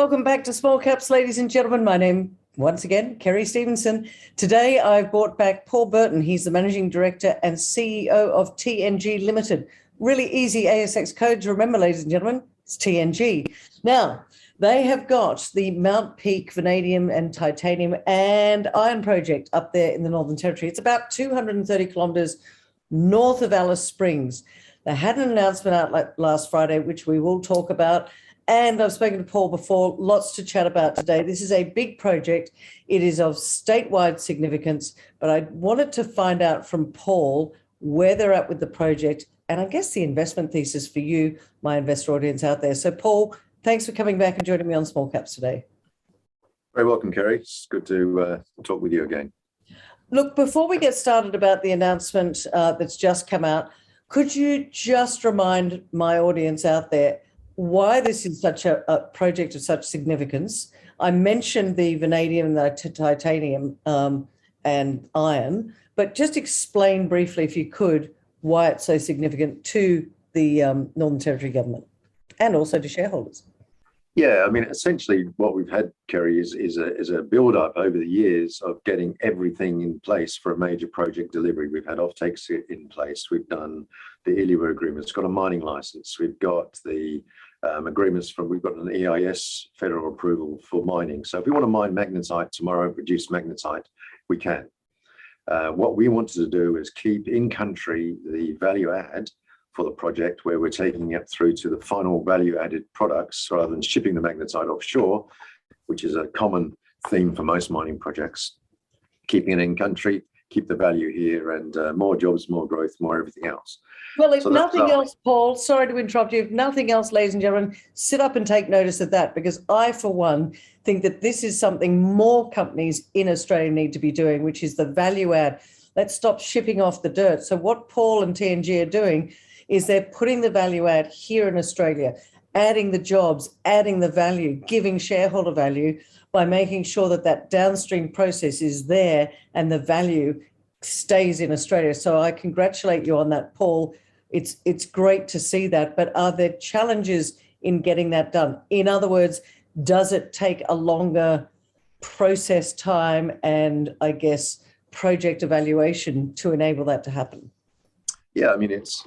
Welcome back to Small Caps, ladies and gentlemen. My name, once again, Kerry Stevenson. Today, I've brought back Paul Burton. He's the Managing Director and CEO of TNG Limited. Really easy ASX code to remember, ladies and gentlemen. It's TNG. Now, they have got the Mount Peake vanadium and titanium and iron project up there in the Northern Territory. It's about 230 kilometres north of Alice Springs. They had an announcement out last Friday, which we will talk about. And I've spoken to Paul before, lots to chat about today. This is a big project. It is of statewide significance, but I wanted to find out from Paul where they're at with the project and I guess the investment thesis for you, my investor audience out there. So Paul, thanks for coming back and joining me on Small Caps today. Very welcome, Kerry. It's good to talk with you again. Look, before we get started about the announcement that's just come out, could you just remind my audience out there why this is such a project of such significance? I mentioned the vanadium, the titanium and iron, but just explain briefly, if you could, why it's so significant to the Northern Territory government and also to shareholders. Yeah, I mean, essentially what we've had, Kerry, is a build-up over the years of getting everything in place for a major project delivery. We've had offtakes in place. We've done the ILUA agreements, got a mining license. We've got the agreements we've got an EIS federal approval for mining. So if we want to mine magnetite tomorrow and produce magnetite, we can. What we wanted to do is keep in country the value add for the project, where we're taking it through to the final value added products rather than shipping the magnetite offshore, which is a common theme for most mining projects. Keeping it in country, keep the value here, and more jobs, more growth, more everything else. Well, if nothing else, Paul, sorry to interrupt you, if nothing else, ladies and gentlemen, sit up and take notice of that, because I, for one, think that this is something more companies in Australia need to be doing, which is the value add. Let's stop shipping off the dirt. So what Paul and TNG are doing is they're putting the value add here in Australia, adding the jobs, adding the value, giving shareholder value by making sure that that downstream process is there and the value stays in Australia. So I congratulate you on that, Paul. It's great to see that, but are there challenges in getting that done? In other words, does it take a longer process time and, I guess, project evaluation to enable that to happen? Yeah, I mean, it's,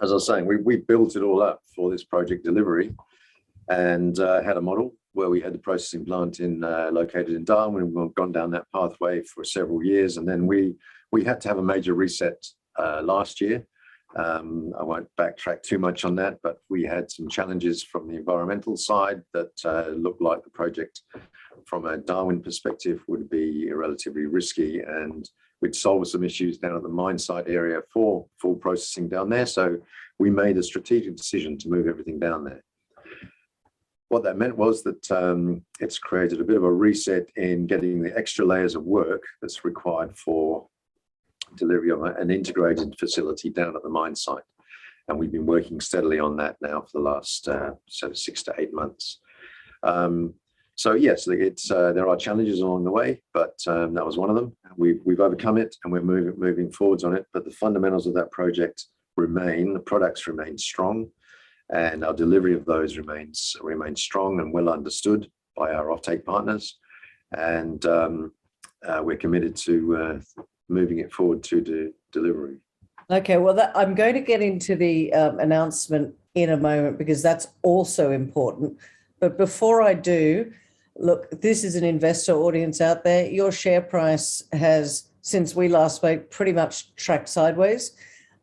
as I was saying, we built it all up for this project delivery and had a model where we had the processing plant located in Darwin. We've gone down that pathway for several years, and then we had to have a major reset last year. I won't backtrack too much on that, but we had some challenges from the environmental side that looked like the project from a Darwin perspective would be relatively risky, and we'd solve some issues down at the mine site area for full processing down there. So we made a strategic decision to move everything down there. What that meant was that it's created a bit of a reset in getting the extra layers of work that's required for delivery of an integrated facility down at the mine site. And we've been working steadily on that now for the last sort of 6 to 8 months. So yes, there are challenges along the way, but that was one of them. We've overcome it and we're moving forwards on it. But the fundamentals of that project remain, the products remain strong, and our delivery of those remains strong and well understood by our offtake partners. And we're committed to moving it forward to delivery. Okay, well, I'm going to get into the announcement in a moment because that's also important. But before I do, look, this is an investor audience out there. Your share price has, since we last spoke, pretty much tracked sideways.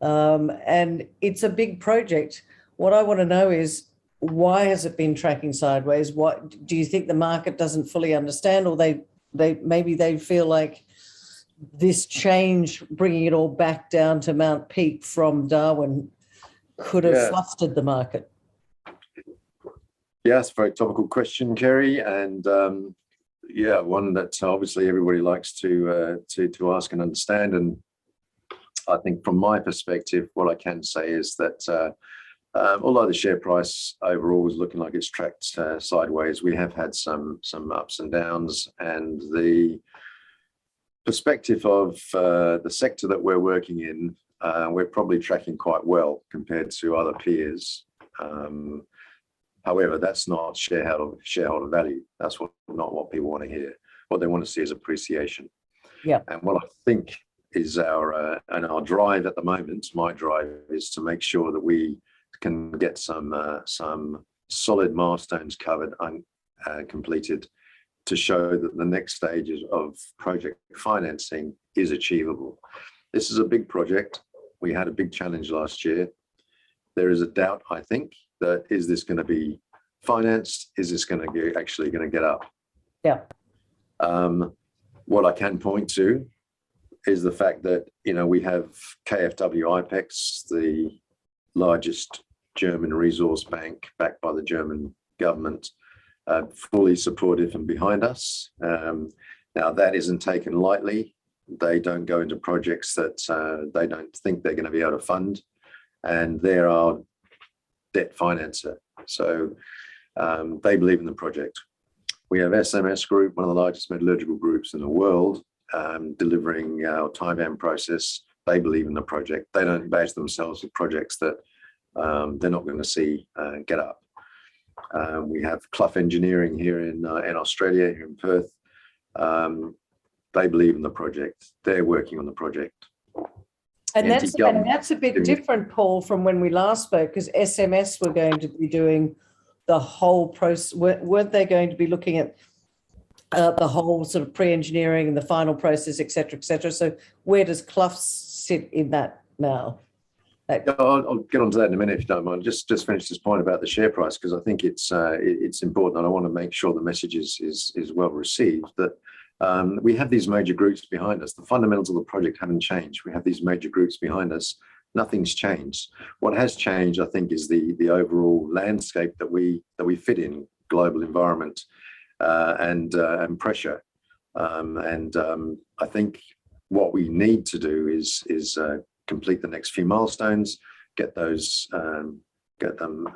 And it's a big project. What I want to know is, why has it been tracking sideways? What do you think the market doesn't fully understand, or maybe they feel like this change, bringing it all back down to Mount Peake from Darwin, could have flustered the market? Yeah, it's a very topical question, Kerry, and one that obviously everybody likes to ask and understand. And I think from my perspective, what I can say is that although the share price overall is looking like it's tracked sideways, we have had some ups and downs, and the perspective of the sector that we're working in, we're probably tracking quite well compared to other peers. However, that's not shareholder value. That's not what people want to hear. What they want to see is appreciation. Yeah. And what I think is our drive at the moment, my drive, is to make sure that we can get some solid milestones covered and completed to show that the next stages of project financing is achievable. This is a big project. We had a big challenge last year. There is a doubt, I think, that is this going to be financed? Is this going to actually going to get up? Yeah. What I can point to is the fact that, we have KfW IPEX, the largest German resource bank backed by the German government, fully supportive and behind us. Now, that isn't taken lightly. They don't go into projects that they don't think they're going to be able to fund, and they're our debt financer. So they believe in the project. We have SMS Group, one of the largest metallurgical groups in the world, delivering our Taiwan process. They believe in the project. They don't base themselves with projects that they're not going to see get up. We have Clough Engineering here in Australia, here in Perth. They believe in the project. They're working on the project. And that's a bit different, Paul, from when we last spoke, because SMS were going to be doing the whole process. Weren't they going to be looking at the whole sort of pre-engineering and the final process, et cetera, et cetera? So where does Clough sit in that now? I'll get onto that in a minute if you don't mind. Just finish this point about the share price, because I think it's important, and I want to make sure the message is well received. That we have these major groups behind us. The fundamentals of the project haven't changed. We have these major groups behind us. Nothing's changed. What has changed, I think, is the overall landscape that we fit in, global environment and pressure. I think what we need to do is complete the next few milestones, get them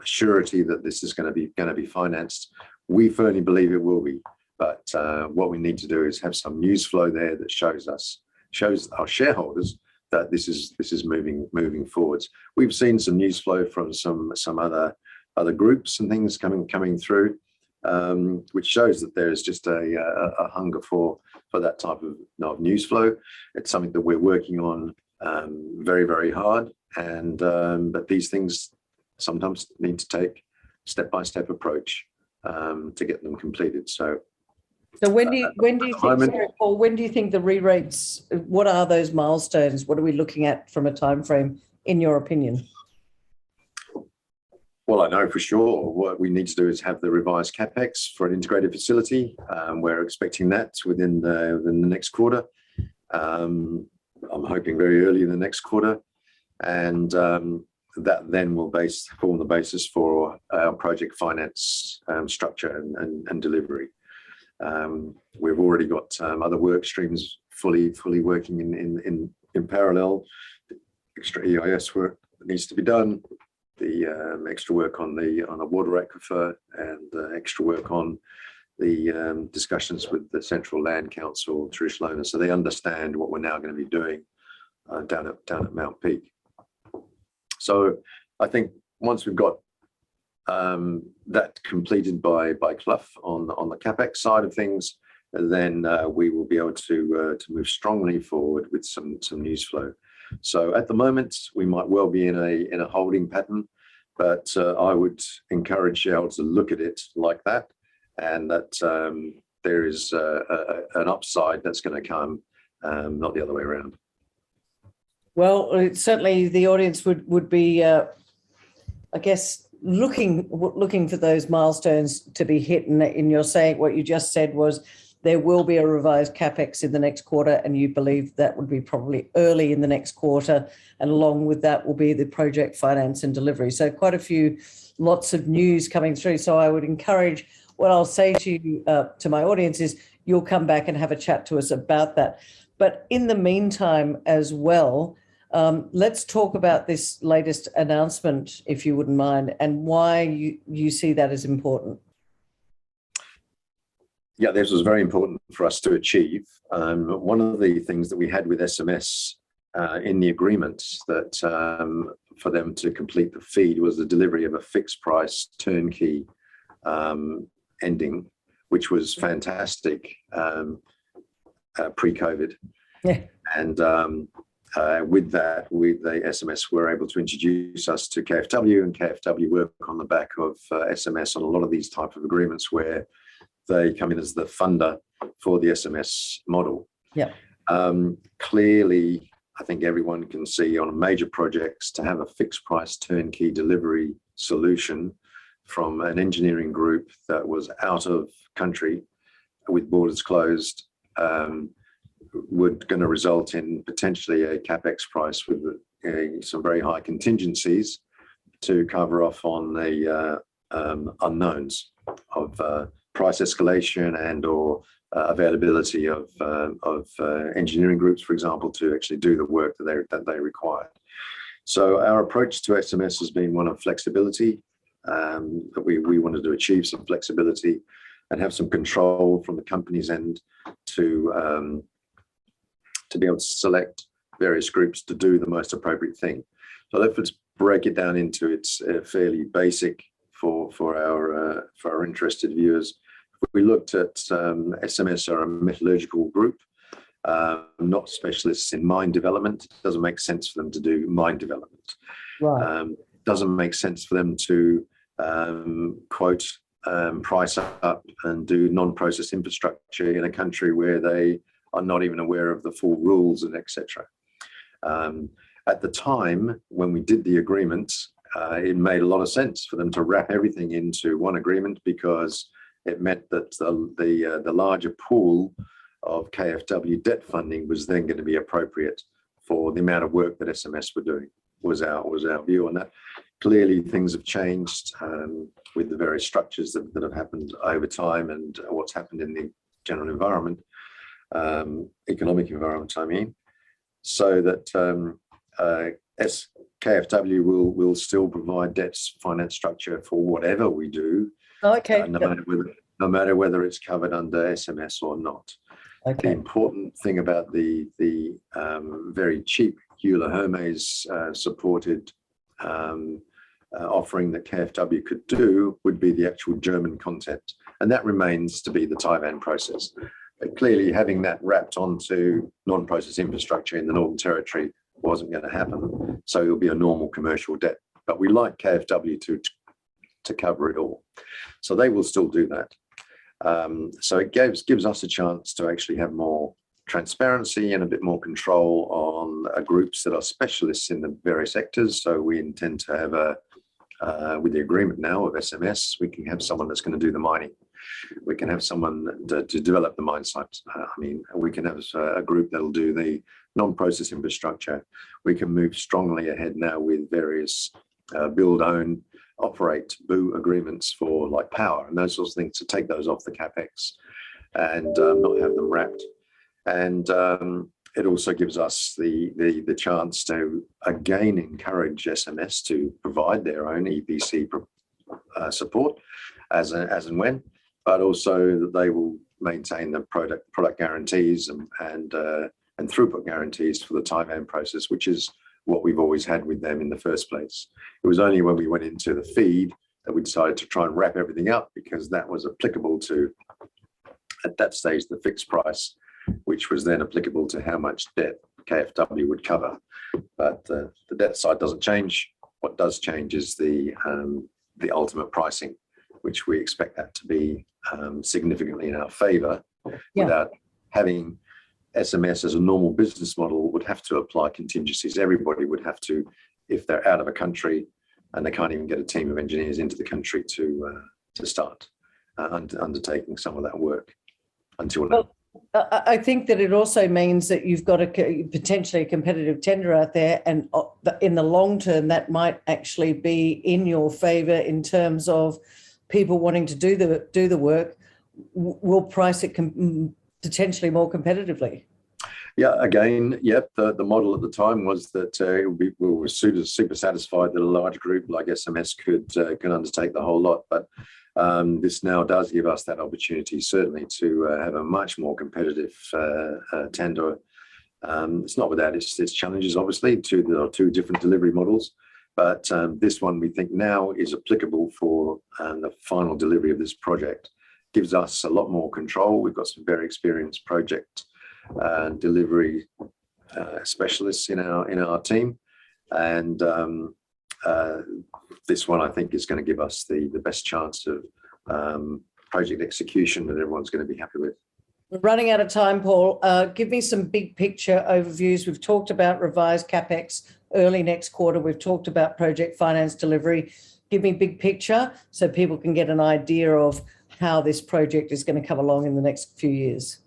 surety that this is going to be financed. We firmly believe it will be, but what we need to do is have some news flow there that shows our shareholders that this is moving forwards. We've seen some news flow from some other groups and things coming through, which shows that there is just a hunger for that type of news flow. It's something that we're working on very, very hard, but these things sometimes need to take step-by-step approach to get them completed. So when do you think, sorry, Paul, when do you think the re-rates, what are those milestones? What are we looking at from a time frame, in your opinion? Well, I know for sure what we need to do is have the revised CapEx for an integrated facility. We're expecting that within the next quarter. I'm hoping very early in the next quarter, and that then will form the basis for our project finance structure and delivery. We've already got other work streams fully working in parallel. Extra EIS work that needs to be done, the extra work on the water aquifer, and extra work on the discussions with the Central Land Council, traditional owners, so they understand what we're now going to be doing down at Mount Peake. So I think once we've got that completed by Clough on the CapEx side of things, then we will be able to move strongly forward with some news flow. So at the moment, we might well be in a holding pattern, but I would encourage shareholders to look at it like that, and that there is an upside that's going to come, not the other way around. Well, certainly the audience would be, I guess, looking for those milestones to be hit. And in your saying, what you just said was there will be a revised CapEx in the next quarter, and you believe that would be probably early in the next quarter. And along with that will be the project finance and delivery. So quite lots of news coming through. So I would encourage, what I'll say to you, to my audience, is you'll come back and have a chat to us about that. But in the meantime as well, let's talk about this latest announcement, if you wouldn't mind, and why you see that as important. Yeah, this was very important for us to achieve. One of the things that we had with SMS in the agreement that for them to complete the feed was the delivery of a fixed price turnkey ending, which was fantastic pre-COVID. Yeah. And with that, the SMS were able to introduce us to KfW, and KfW work on the back of SMS on a lot of these type of agreements where they come in as the funder for the SMS model. Yeah. Clearly, I think everyone can see on major projects to have a fixed price turnkey delivery solution from an engineering group that was out of country with borders closed would going to result in potentially a capex price with some very high contingencies to cover off on the unknowns of price escalation and or availability of engineering groups, for example, to actually do the work that they required. So our approach to SMS has been one of flexibility. We wanted to achieve some flexibility and have some control from the company's end to be able to select various groups to do the most appropriate thing. So let's break it down into its fairly basic for our interested viewers. We looked at SMS are a metallurgical group, not specialists in mine development. It doesn't make sense for them to do mine development. Right. Doesn't make sense for them to quote price up and do non-process infrastructure in a country where they are not even aware of the full rules and etc. At the time when we did the agreement, it made a lot of sense for them to wrap everything into one agreement because it meant that the larger pool of KfW debt funding was then going to be appropriate for the amount of work that SMS were doing, was our view on that. Clearly, things have changed with the various structures that have happened over time and what's happened in the general environment, economic environment, I mean, so that KfW will still provide debt finance structure for whatever we do. Okay. No matter whether it's covered under SMS or not. Okay. The important thing about the very cheap Euler Hermes supported offering that KfW could do would be the actual German content, and that remains to be the Taiwan process. But clearly, having that wrapped onto non-process infrastructure in the Northern Territory wasn't going to happen. So it'll be a normal commercial debt. But we like KfW to cover it all. So they will still do that. So it gives us a chance to actually have more transparency and a bit more control on groups that are specialists in the various sectors. So we intend to have with the agreement now of SMS, we can have someone that's going to do the mining. We can have someone to develop the mine sites. We can have a group that'll do the non-process infrastructure. We can move strongly ahead now with various build, own, operate, BOO agreements for like power and those sorts of things to take those off the capex and not have them wrapped. And it also gives us the chance to again encourage SMS to provide their own EPC support as and when, but also that they will maintain the product guarantees and throughput guarantees for the Taiwan process, which is what we've always had with them in the first place. It was only when we went into the feed that we decided to try and wrap everything up because that was applicable to, at that stage, the fixed price, which was then applicable to how much debt KfW would cover. But the debt side doesn't change. What does change is the ultimate pricing, which we expect that to be significantly in our favor without having SMS as a normal business model would have to apply contingencies. Everybody would have to, if they're out of a country and they can't even get a team of engineers into the country to start undertaking some of that work until now. I think that it also means that you've got potentially a competitive tender out there, and in the long term, that might actually be in your favour in terms of people wanting to do the work. Will price it potentially more competitively. Yeah, again, the model at the time was that we were super satisfied that a large group like SMS can undertake the whole lot, but this now does give us that opportunity certainly to have a much more competitive tender. It's not without its challenges, obviously. There are two different delivery models, But this one we think now is applicable for the final delivery of this project. Gives us a lot more control. We've got some very experienced project delivery specialists in our team, and this one I think is going to give us the best chance of project execution that everyone's going to be happy with. We're running out of time, Paul. Give me some big picture overviews. We've talked about revised CapEx early next quarter. We've talked about project finance delivery. Give me big picture so people can get an idea of how this project is going to come along in the next few years.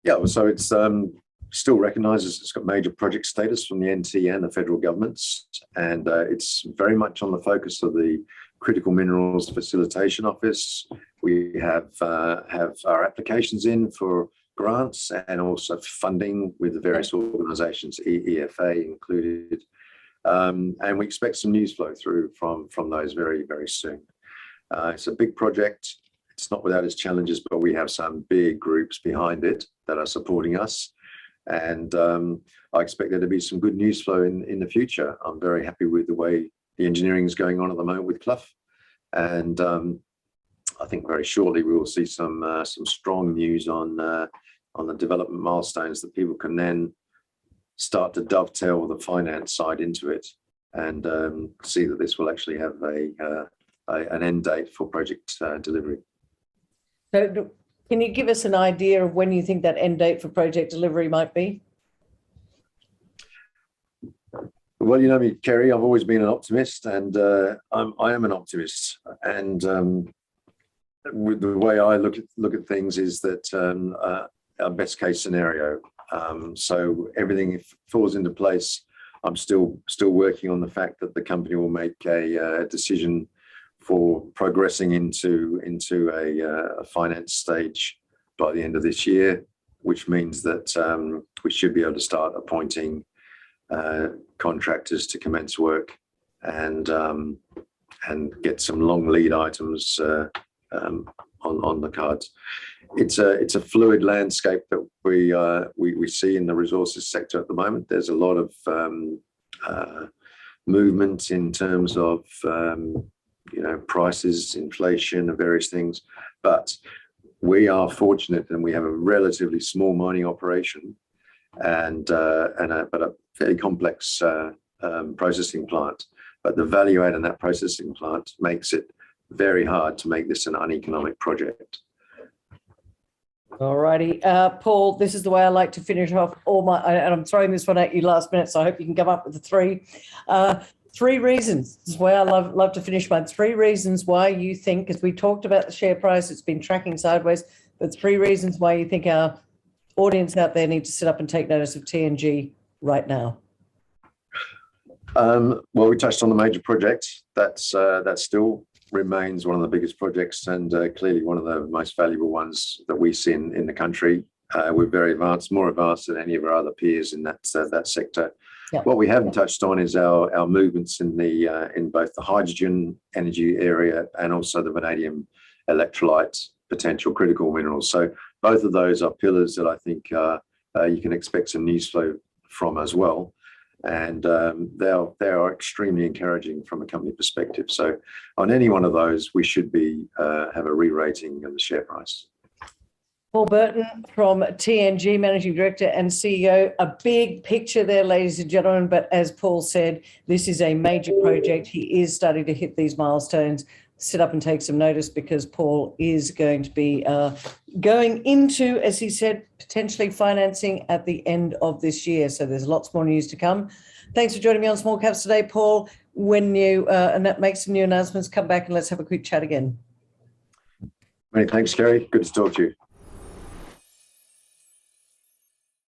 Yeah, so it's still recognised, it's got major project status from the NT and the federal governments, and it's very much on the focus of the Critical Minerals Facilitation Office. We have our applications in for grants and also funding with the various organisations, EFA included, and we expect some news flow through from those very, very soon. It's a big project. It's not without its challenges, but we have some big groups behind it that are supporting us. And I expect there to be some good news flow in the future. I'm very happy with the way the engineering is going on at the moment with Clough. And I think very shortly we will see some strong news on the development milestones that people can then start to dovetail the finance side into it, and see that this will actually have an end date for project delivery. So can you give us an idea of when you think that end date for project delivery might be? Well, you know me, Kerry, I've always been an optimist, and I am an optimist. And with the way I look at things is that our best case scenario. So everything falls into place. I'm still working on the fact that the company will make a decision for progressing into a finance stage by the end of this year, which means that we should be able to start appointing contractors to commence work and get some long lead items on the cards. It's a fluid landscape that we see in the resources sector at the moment. There's a lot of movement in terms of prices, inflation, and various things, but we are fortunate and we have a relatively small mining operation but a fairly complex processing plant. But the value add in that processing plant makes it very hard to make this an uneconomic project. All righty, Paul, this is the way I like to finish off and I'm throwing this one at you last minute, so I hope you can come up with the three. Three reasons. This is where I love to finish mine. 3 reasons why you think, because we talked about the share price, it's been tracking sideways, but 3 reasons why you think our audience out there need to sit up and take notice of TNG right now. Well, we touched on the major project. That still remains one of the biggest projects and clearly one of the most valuable ones that we see in the country. We're very advanced, more advanced than any of our other peers in that sector. Yeah. What we haven't touched on is our movements in both the hydrogen energy area and also the vanadium electrolyte potential critical minerals. So both of those are pillars that I think you can expect some news flow from as well. And they are extremely encouraging from a company perspective. So on any one of those, we should have a re-rating of the share price. Paul Burton from TNG, Managing Director and CEO. A big picture there, ladies and gentlemen, but as Paul said, this is a major project. He is starting to hit these milestones. Sit up and take some notice, because Paul is going to be going into, as he said, potentially financing at the end of this year. So there's lots more news to come. Thanks for joining me on Small Caps today, Paul. When you and that makes some new announcements, come back and let's have a quick chat again. Many thanks, Kerry. Good to talk to you.